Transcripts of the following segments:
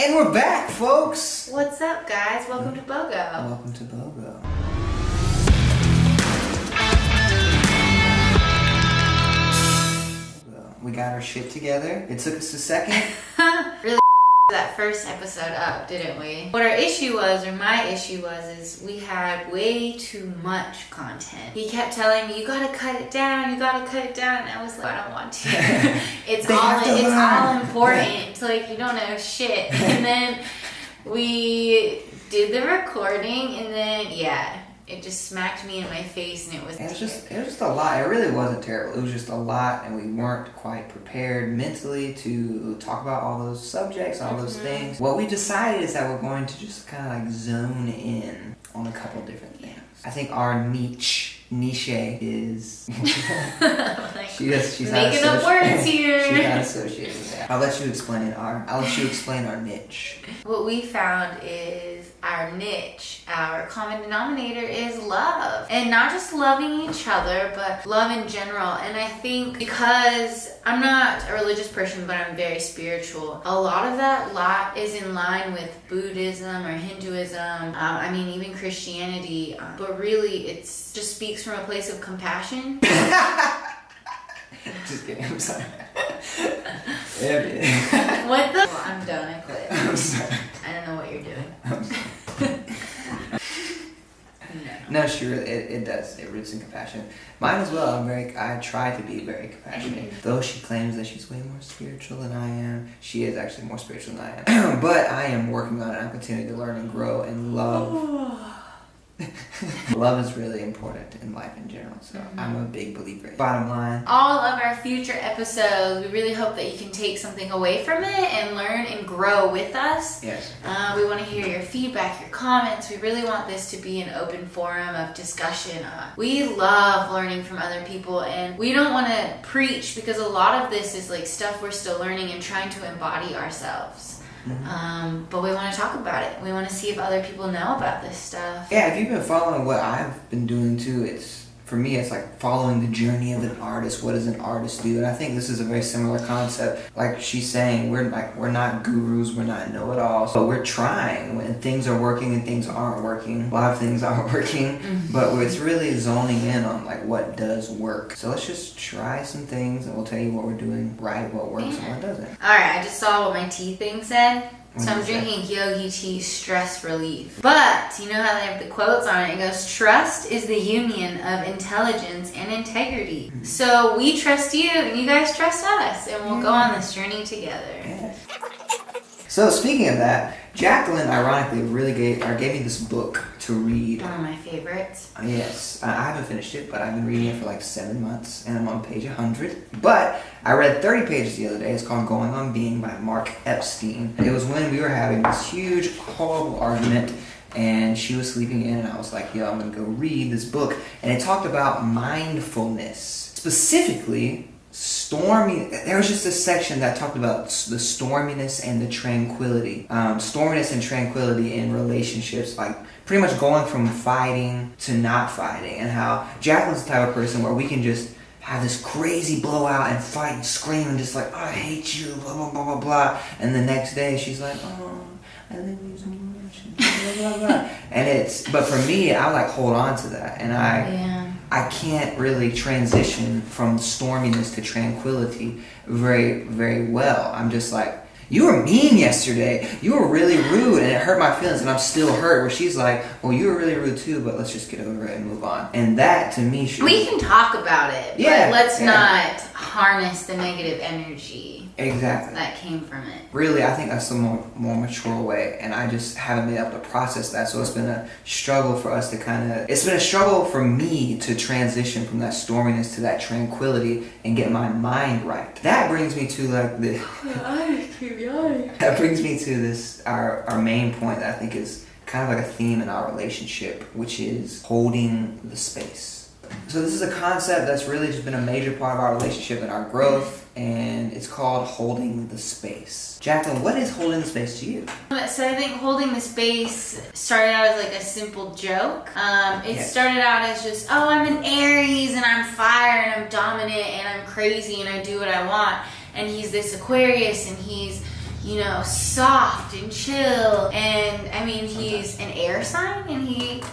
And we're back, folks! What's up, guys? Welcome to BOWGO. Welcome to BOWGO. We got our shit together. It took us a second. Really that first episode up, didn't we? What our issue was, or my issue was, is we had way too much content. He kept telling me, you gotta cut it down, you gotta cut it down. And I was like, I don't want to. It's all important. Like, you don't know shit. And then we did the recording, and then, yeah. It just smacked me in my face, and it was just a lot. It really wasn't terrible. It was just a lot, and we weren't quite prepared mentally to talk about all those subjects, all those things. What we decided is that we're going to just kind of like zone in on a couple different things. I think our niche is she's making up words here. She's not associated with that. I'll let you explain our niche. What we found is our niche, our common denominator is love. And not just loving each other, but love in general. And I think because I'm not a religious person, but I'm very spiritual, a lot of that is in line with Buddhism or Hinduism, even Christianity. But really, it just speaks from a place of compassion. Just kidding, I'm sorry. What the? Well, I'm done, I quit. I'm sorry. I don't know what you're doing. No, sure, it does. It roots in compassion. Mine as well. I try to be very compassionate. Though she claims that she's way more spiritual than I am, she is actually more spiritual than I am. But I am working on it. I'm continuing to learn and grow and love. Love is really important in life in general, so I'm a big believer. Bottom line, all of our future episodes, we really hope that you can take something away from it and learn and grow with us. Yes. We want to hear your feedback, your comments. We really want this to be an open forum of discussion. We love learning from other people, and we don't want to preach because a lot of this is like stuff we're still learning and trying to embody ourselves. But we want to talk about it. We want to see if other people know about this stuff. Yeah, if you've been following what I've been doing too, for me it's like following the journey of an artist. What does an artist do? And I think this is a very similar concept. Like she's saying, we're not gurus, we're not know-it-alls, but we're trying. When things are working and things aren't working, a lot of things aren't working, but it's really zoning in on like what does work. So let's just try some things, and we'll tell you what we're doing right, what works, and what doesn't. All right, I just saw what my tea thing said. So I'm drinking yogi tea, stress relief. But, you know how they have the quotes on it? It goes, trust is the union of intelligence and integrity. So we trust you, and you guys trust us, and we'll go on this journey together. Yeah. So speaking of that, Jacqueline, ironically, really gave me this book to read. One of my favorites. Yes, I haven't finished it, but I've been reading it for like 7 months, and I'm on page 100. But I read 30 pages the other day. It's called Going on Being by Mark Epstein. It was when we were having this huge, horrible argument, and she was sleeping in, and I was like, yo, I'm gonna go read this book. And it talked about mindfulness, specifically there was just a section that talked about the storminess and the tranquility. Storminess and tranquility in relationships, like pretty much going from fighting to not fighting, and how Jacqueline's the type of person where we can just have this crazy blowout and fight and scream and just like, oh, I hate you, blah, blah, blah, blah, blah. And the next day she's like, oh, I love you so much, blah, blah, blah. But for me, I like hold on to that, and I can't really transition from storminess to tranquility very, very well. I'm just like, you were mean yesterday. You were really rude, and it hurt my feelings, and I'm still hurt. Where she's like, well, you were really rude too, but let's just get over it and move on. And that, to me, we can talk about it, but let's not harness the negative energy. Exactly. That came from it. Really, I think that's the more mature way, and I just haven't been able to process that. So it's been a struggle for us to it's been a struggle for me to transition from that storminess to that tranquility and get my mind right. That brings me to like this. That brings me to this, our main point that I think is kind of like a theme in our relationship, which is holding the space. So this is a concept that's really just been a major part of our relationship and our growth, and it's called holding the space. Jacqueline, what is holding the space to you? So I think holding the space started out as like a simple joke. It started out as just, oh, I'm an Aries and I'm fire and I'm dominant and I'm crazy and I do what I want. And he's this Aquarius and he's you know, soft and chill. And I mean, he's an air sign,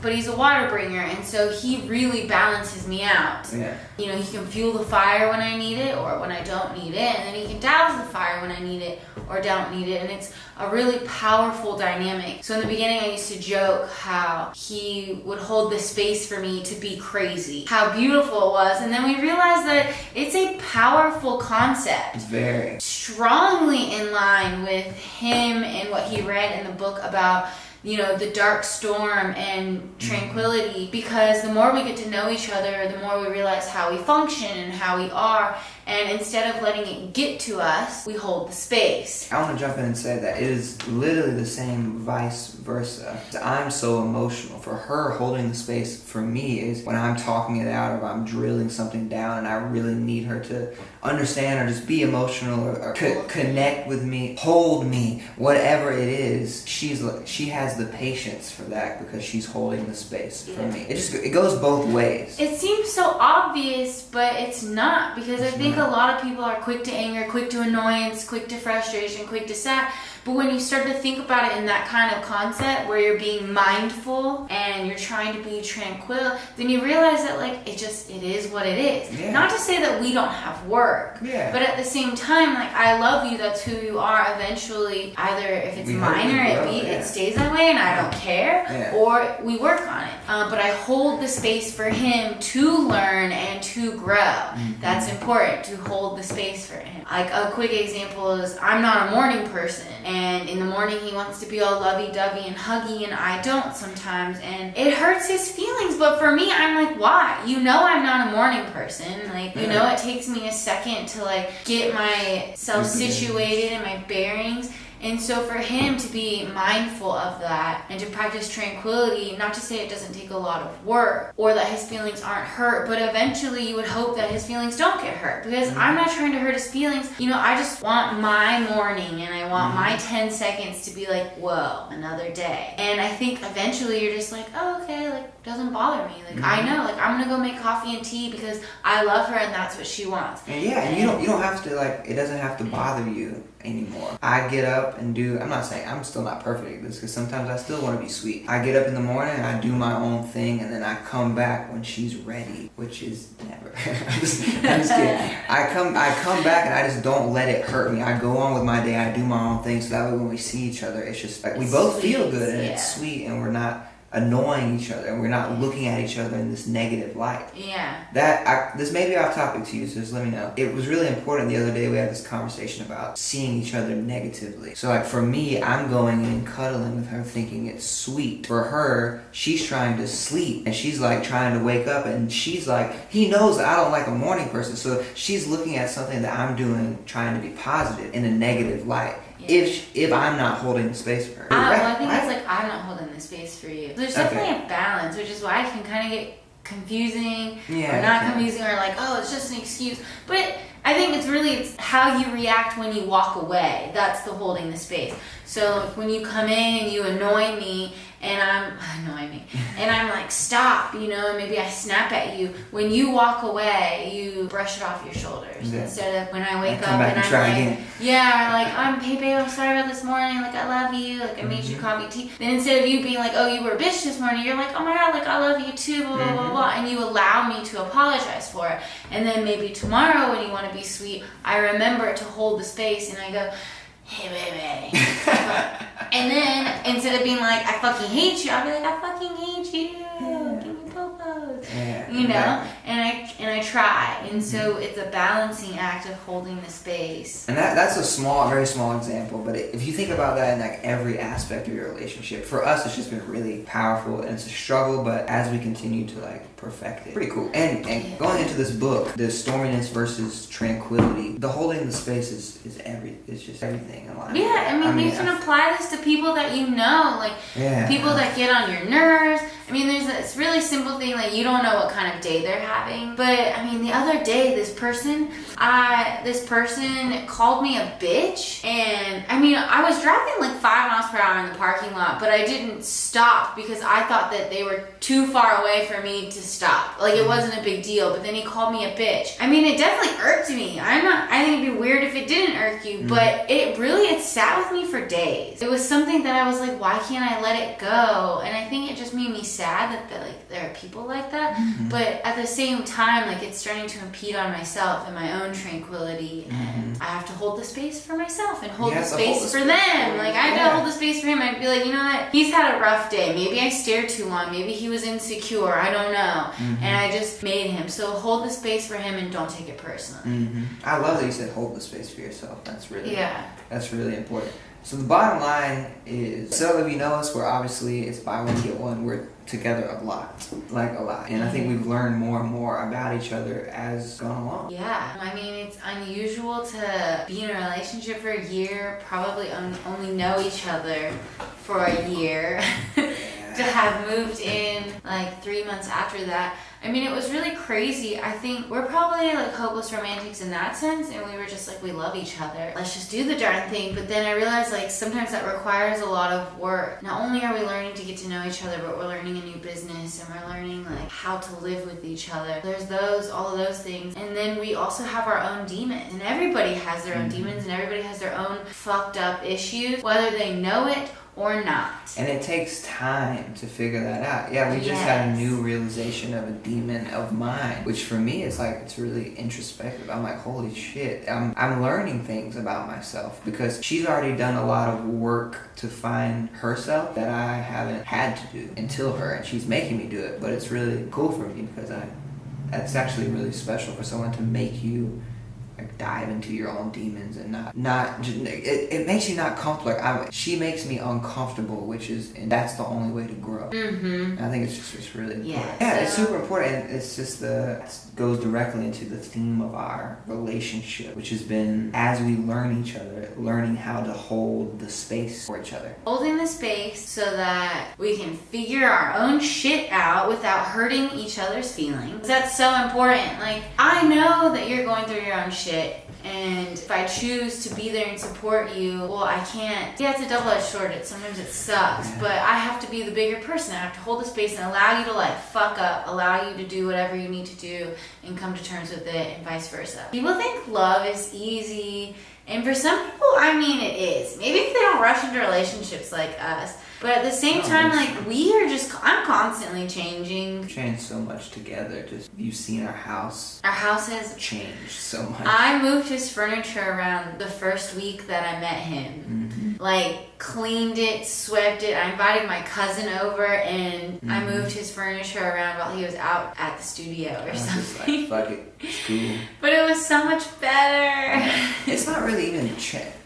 but he's a water bringer, and so he really balances me out. Yeah. You know, he can fuel the fire when I need it or when I don't need it, and then he can douse the fire when I need it or don't need it, and it's a really powerful dynamic. So in the beginning, I used to joke how he would hold the space for me to be crazy, how beautiful it was, and then we realized that it's a powerful concept. It's very Strongly in line with him and what he read in the book about, you know, the dark storm and tranquility, because the more we get to know each other, the more we realize how we function and how we are, and instead of letting it get to us, we hold the space. I want to jump in and say that it is literally the same vice versa. I'm so emotional. For her, holding the space for me is when I'm talking it out or I'm drilling something down and I really need her to understand or just be emotional or connect with me, hold me, whatever it is. She has the patience for that because she's holding the space for me. It goes both ways. It seems so obvious, but it's not, because I think a lot of people are quick to anger, quick to annoyance, quick to frustration, quick to sad. But when you start to think about it in that kind of concept where you're being mindful and you're trying to be tranquil, then you realize that like it is what it is. Yeah. Not to say that we don't have work, but at the same time, like, I love you, that's who you are. Eventually, either if it's mine or it stays that way and I don't care, or we work on it. But I hold the space for him to learn and to grow. That's important, to hold the space for him. Like a quick example is, I'm not a morning person, and in the morning he wants to be all lovey-dovey and huggy, and I don't sometimes, and it hurts his feelings. But for me, I'm like, why? You know I'm not a morning person. Like, you know it takes me a second to like get myself situated and my bearings. And so for him to be mindful of that and to practice tranquility, not to say it doesn't take a lot of work or that his feelings aren't hurt, but eventually you would hope that his feelings don't get hurt, because I'm not trying to hurt his feelings. You know, I just want my morning and I want my 10 seconds to be like, whoa, another day. And I think eventually you're just like, oh, okay, like, doesn't bother me. Like, I know, like, I'm gonna go make coffee and tea because I love her and that's what she wants. And you don't have to, like, it doesn't have to bother you anymore. I get up and I'm not saying I'm still not perfect at this, because sometimes I still want to be sweet. I get up in the morning and I do my own thing, and then I come back when she's ready, which is never. I'm just kidding. I come back and I just don't let it hurt me. I go on with my day, I do my own thing, so that way when we see each other, it's just like we both feel good and it's sweet, and we're not annoying each other, and we're not looking at each other in this negative light. This may be off topic to you, so just let me know. It was really important the other day. We had this conversation about seeing each other negatively. So like for me, I'm going in and cuddling with her thinking it's sweet. For her, she's trying to sleep and she's like trying to wake up, and she's like, he knows that I don't like a morning person, so she's looking at something that I'm doing trying to be positive in a negative light. If I'm not holding the space for her. Well, I think it's like, I'm not holding the space for you. There's definitely a balance, which is why it can kind of get confusing or not confusing, or like, oh, it's just an excuse. But I think it's how you react when you walk away. That's the holding the space. So like, when you come in and you annoy me and I'm like, stop, you know, and maybe I snap at you. When you walk away, you brush it off your shoulders instead of when I wake up and I'm like, hey babe, I'm sorry about this morning, like, I love you, like, I made you coffee tea. Then instead of you being like, oh, you were a bitch this morning, you're like, oh my god, like, I love you too, blah, blah, blah, blah, and you allow me to apologize for it. And then maybe tomorrow when you want to be sweet, I remember to hold the space and I go, hey baby. And then instead of being like, I fucking hate you, I'll be like, I fucking hate you. Give me popos. You know? And I try. And so it's a balancing act of holding the space. And that's a very small example, but if you think about that in like every aspect of your relationship, for us it's just been really powerful, and it's a struggle, but as we continue to like perfect it, pretty cool. And going into this book, the storminess versus tranquility, the holding the space is just everything in life. I mean, you can apply this to people that you know, like people that get on your nerves. I mean, there's this really simple thing, like, you don't know what kind of day they're having. But I mean, the other day, this person called me a bitch, and I mean, I was driving like 5 miles per hour in the parking lot, but I didn't stop because I thought that they were too far away for me to stop. Like, it wasn't a big deal, but then he called me a bitch. I mean, it definitely irked me. I think it'd be weird if it didn't irk you, but it sat with me for days. It was something that I was like, why can't I let it go? And I think it just made me sad that like there are people like that. But at the same time, like, it's starting to impede on myself and my own tranquility, and I have to hold the space for myself and hold the space for them. Like, I have to hold the space for him. I'd be like, you know what? He's had a rough day. Maybe I stared too long. Maybe he was insecure. I don't know. And I just made him. So hold the space for him and don't take it personally. I love that you said hold the space for yourself. That's really important. So the bottom line is, so if you know us, we're obviously, it's buy one, get one. We're together a lot. And I think we've learned more and more about each other as gone along. Yeah. I mean, it's unusual to be in a relationship for a year, probably only know each other for a year, to have moved in like 3 months after that. I mean, it was really crazy. I think we're probably like hopeless romantics in that sense, and we were just like, we love each other. Let's just do the darn thing. But then I realized, like, sometimes that requires a lot of work. Not only are we learning to get to know each other, but we're learning a new business, and we're learning like how to live with each other. There's all of those things. And then we also have our own demons. And everybody has their own demons, and everybody has their own fucked up issues, whether they know it or not. And it takes time to figure that out. Yeah, we just had a new realization of a demon of mine, which for me is like, it's really introspective. I'm like, holy shit. I'm learning things about myself because she's already done a lot of work to find herself that I haven't had to do until her, and she's making me do it. But it's really cool for me because that's actually really special for someone to make you like dive into your own demons and not just, it makes you not comfortable. Like she makes me uncomfortable, and that's the only way to grow. And I think it's really important. It's super important. And it's just it goes directly into the theme of our relationship, which has been, as we learn each other, learning how to hold the space for each other. Holding the space so that we can figure our own shit out without hurting each other's feelings. That's so important. Like, I know that you're going through your own shit, and if I choose to be there and support you, well, I can't. Yeah, it's a double-edged sword. Sometimes it sucks, but I have to be the bigger person. I have to hold the space and allow you to like fuck up, allow you to do whatever you need to do and come to terms with it, and vice versa. People think love is easy, and for some people, I mean, it is. Maybe if they don't rush into relationships like us. But at the same time, like, I'm constantly changing. We've changed so much together. Just, you've seen our house. Our house has changed so much. I moved his furniture around the first week that I met him. Like, cleaned it, swept it. I invited my cousin over, and I moved his furniture around while he was out at the studio or something. Just like, fuck it, it's cool. But it was so much better. It's not really even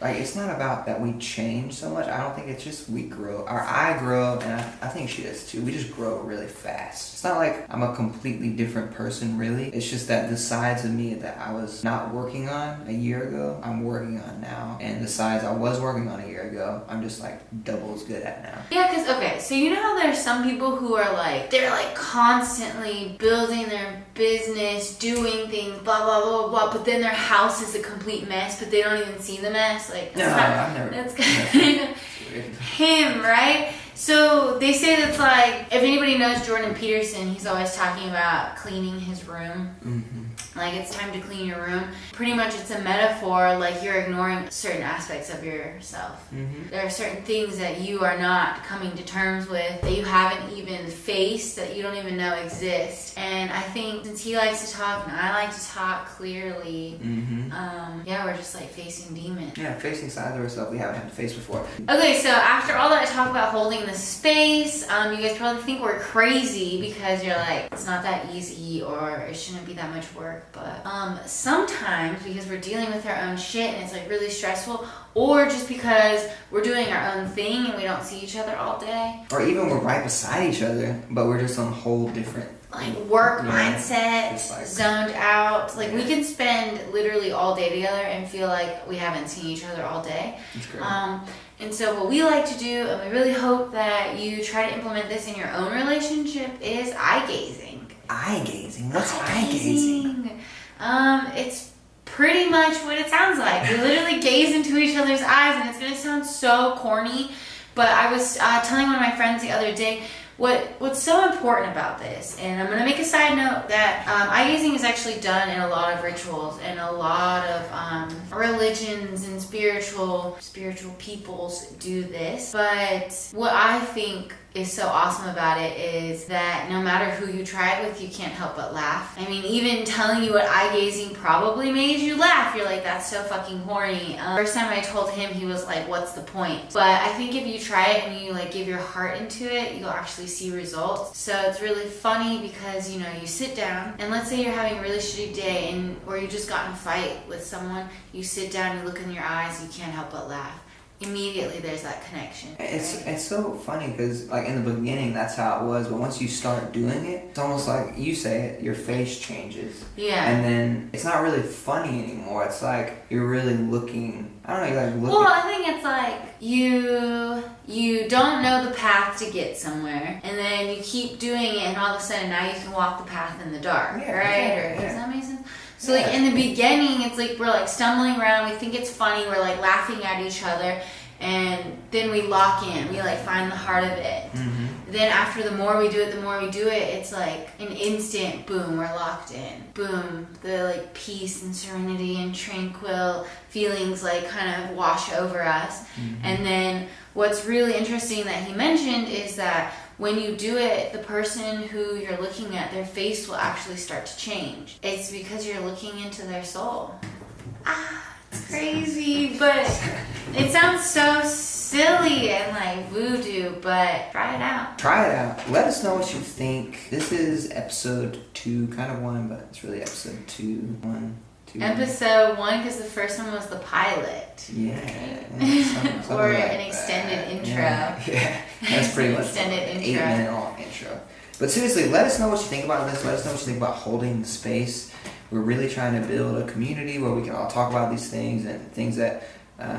like, it's not about that we change so much. I don't think it's just we grow. I grow, and I think she does too. We just grow really fast. It's not like I'm a completely different person, really. It's just that the sides of me that I was not working on a year ago, I'm working on now. And the sides I was working on a year ago, I'm just like double as good at now. Yeah, because, okay, so you know how there's some people who are like, they're like constantly building their business, doing things, blah, blah, blah, blah, but then their house is a complete mess, but they don't even see the mess. Like, that's kind of him, right? So they say that's like, if anybody knows Jordan Peterson, he's always talking about cleaning his room. Like, it's time to clean your room. Pretty much it's a metaphor, like you're ignoring certain aspects of yourself. There are certain things that you are not coming to terms with, that you haven't even faced, that you don't even know exist. And I think since he likes to talk and I like to talk clearly, we're just like facing demons. Yeah, facing sides of ourselves we haven't had to face before. Okay, so after all that talk about holding the space, you guys probably think we're crazy because you're like, it's not that easy, or it shouldn't be that much work. But sometimes, because we're dealing with our own shit and it's like really stressful, or just because we're doing our own thing and we don't see each other all day, or even we're right beside each other but we're just on a whole different like work mindset, like, zoned out. Like, we can spend literally all day together and feel like we haven't seen each other all day. That's great. And so what we like to do, and we really hope that you try to implement this in your own relationship, is eye gazing. Eye gazing? What's eye gazing? It's pretty much what it sounds like. We literally gaze into each other's eyes, and it's gonna sound so corny, but I was telling one of my friends the other day, what's so important about this, and I'm going to make a side note that eye gazing is actually done in a lot of rituals, and a lot of religions and spiritual peoples do this. But what I think is so awesome about it is that no matter who you try it with, you can't help but laugh. I mean, even telling you what eye gazing probably made you laugh. You're like, that's so fucking horny. First time I told him, he was like, what's the point? But I think if you try it and you like give your heart into it, you'll actually see results. So it's really funny because, you know, you sit down and let's say you're having a really shitty day or you just got in a fight with someone, you sit down, you look in your eyes, you can't help but laugh. Immediately there's that connection. It's so funny because like in the beginning that's how it was, but once you start doing it, it's almost like you say it, your face changes. Yeah. And then it's not really funny anymore. It's like you're really looking. I don't know. You're like looking. Well, I think it's like you don't know the path to get somewhere, and then you keep doing it, and all of a sudden now you can walk the path in the dark, yeah, right? Exactly, Does that make sense? So like in the beginning, it's like we're like stumbling around, we think it's funny, we're like laughing at each other, and then we lock in, we like find the heart of it. Mm-hmm. Then after the more we do it, it's like an instant boom, we're locked in. Boom, the like peace and serenity and tranquil feelings like kind of wash over us. Mm-hmm. And then what's really interesting that he mentioned is that when you do it, the person who you're looking at, their face will actually start to change. It's because you're looking into their soul. It's crazy, but it sounds so silly and like voodoo, but try it out. Try it out. Let us know what you think. This is episode 2, kind of 1, but it's really episode 2. 1, 2. Episode 1, because the first one was the pilot. Yeah. Something Or like an extended intro. Yeah. That's pretty much Extended an intro. 8-minute long intro. But seriously, let us know what you think about this. Let us know what you think about holding the space. We're really trying to build a community where we can all talk about these things and things that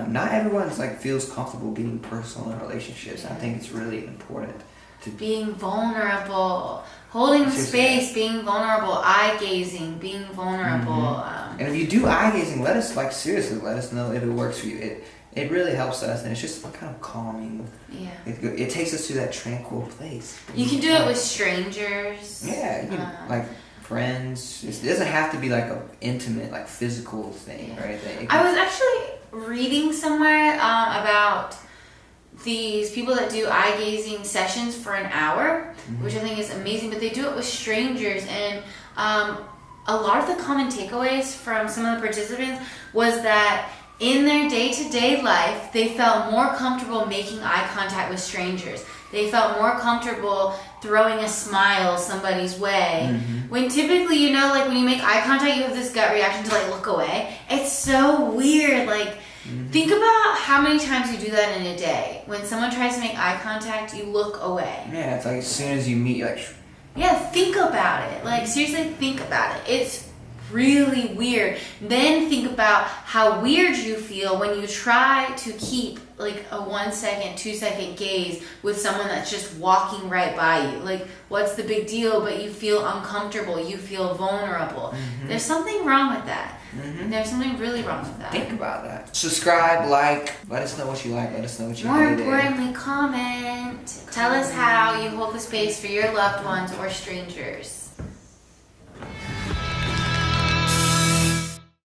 not everyone's like feels comfortable getting personal in relationships. I think it's really important to being vulnerable, holding the space, being vulnerable, eye gazing, being vulnerable. Mm-hmm. And if you do eye gazing, let us seriously let us know if it works for you. It really helps us, and it's just kind of calming. Yeah. It takes us to that tranquil place. You can do it with strangers. Yeah, you can, like friends. It doesn't have to be like an intimate, like physical thing, right? I was actually reading somewhere about these people that do eye gazing sessions for an hour, which I think is amazing, but they do it with strangers, and a lot of the common takeaways from some of the participants was that in their day-to-day life, they felt more comfortable making eye contact with strangers. They felt more comfortable throwing a smile somebody's way. When typically, you know, like when you make eye contact, you have this gut reaction to like look away. It's so weird. Like, think about how many times you do that in a day. When someone tries to make eye contact, you look away. Yeah, it's like as soon as you meet, you're like... Yeah, think about it. Like, seriously, think about it. It's really weird. Then think about how weird you feel when you try to keep like a 1 second, 2 second gaze with someone that's just walking right by you. Like, what's the big deal? But you feel uncomfortable. You feel vulnerable. There's something wrong with that. There's something really wrong with that. Think about that. Subscribe, like, let us know what you like, let us know what you More hated. importantly, comment. Tell us how you hold the space for your loved ones or strangers.